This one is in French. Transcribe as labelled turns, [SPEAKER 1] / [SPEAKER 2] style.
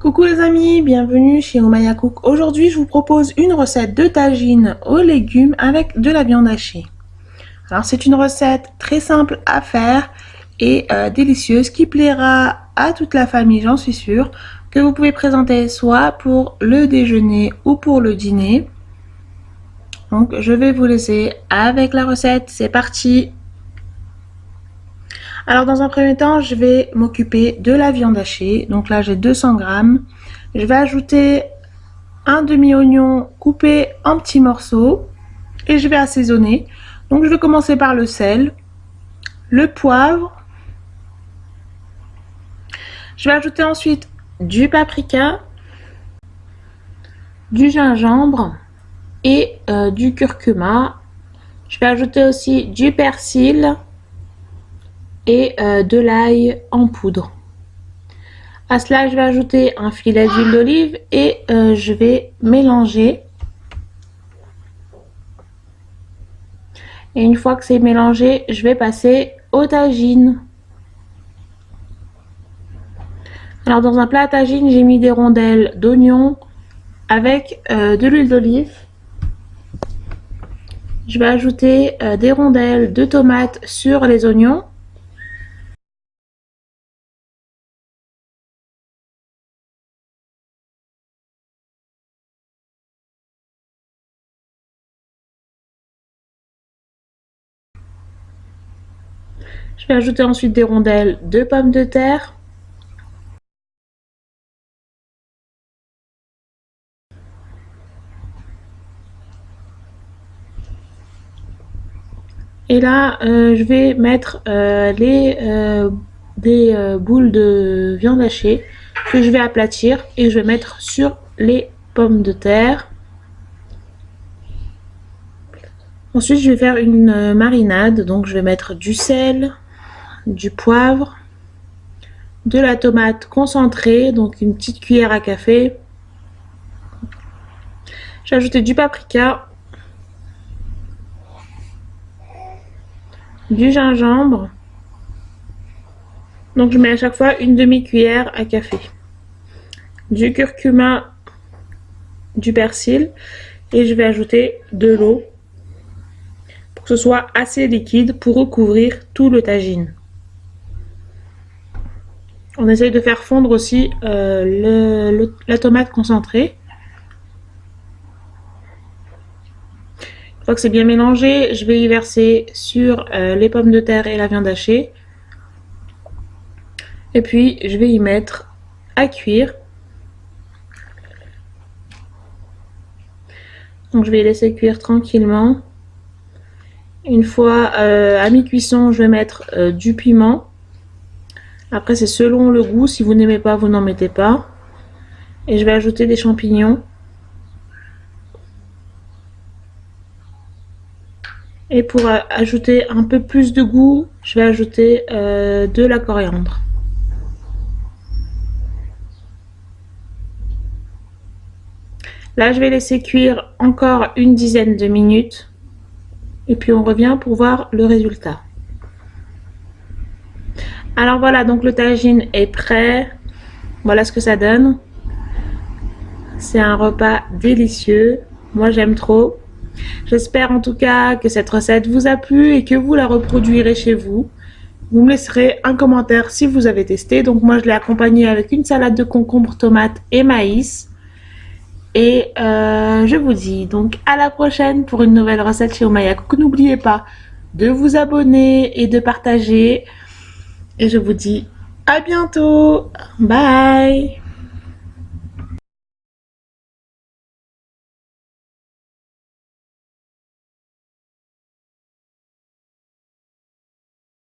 [SPEAKER 1] Coucou les amis, bienvenue chez Omaya Cook. Aujourd'hui, je vous propose une recette de tagine aux légumes avec de la viande hachée. Alors, c'est une recette très simple à faire et délicieuse qui plaira à toute la famille, j'en suis sûre, que vous pouvez présenter soit pour le déjeuner ou pour le dîner. Donc, je vais vous laisser avec la recette. C'est parti! Alors dans un premier temps, je vais m'occuper de la viande hachée. Donc là, j'ai 200 grammes. Je vais ajouter un demi-oignon coupé en petits morceaux et je vais assaisonner. Donc je vais commencer par le sel, le poivre. Je vais ajouter ensuite du paprika, du gingembre et du curcuma. Je vais ajouter aussi du persil et de l'ail en poudre. À cela, je vais ajouter un filet d'huile d'olive et je vais mélanger. Et une fois que c'est mélangé, je vais passer au tagine. Alors dans un plat à tagine, j'ai mis des rondelles d'oignon avec de l'huile d'olive. Je vais ajouter des rondelles de tomates sur les oignons. Je vais ajouter ensuite des rondelles de pommes de terre. Et là, je vais mettre des boules de viande hachée que je vais aplatir et je vais mettre sur les pommes de terre. Ensuite, je vais faire une marinade. Donc, je vais mettre du sel, du poivre, de la tomate concentrée, donc une petite cuillère à café. J'ai ajouté du paprika, du gingembre. Donc je mets à chaque fois une demi-cuillère à café. Du curcuma, du persil et je vais ajouter de l'eau pour que ce soit assez liquide pour recouvrir tout le tagine. On essaye de faire fondre aussi la tomate concentrée. Une fois que c'est bien mélangé, je vais y verser sur les pommes de terre et la viande hachée. Et puis je vais y mettre à cuire. Donc je vais laisser cuire tranquillement. Une fois à mi-cuisson, je vais mettre du piment. Après c'est selon le goût, si vous n'aimez pas, vous n'en mettez pas. Et je vais ajouter des champignons. Et pour ajouter un peu plus de goût, je vais ajouter de la coriandre. Là, je vais laisser cuire encore une dizaine de minutes. Et puis on revient pour voir le résultat. Alors voilà, donc le tagine est prêt. Voilà ce que ça donne. C'est un repas délicieux. Moi, j'aime trop. J'espère en tout cas que cette recette vous a plu et que vous la reproduirez chez vous. Vous me laisserez un commentaire si vous avez testé. Donc moi, je l'ai accompagné avec une salade de concombre, tomates et maïs. Et je vous dis donc à la prochaine pour une nouvelle recette chez Omaya Cook. N'oubliez pas de vous abonner et de partager. Et je vous dis à bientôt. Bye!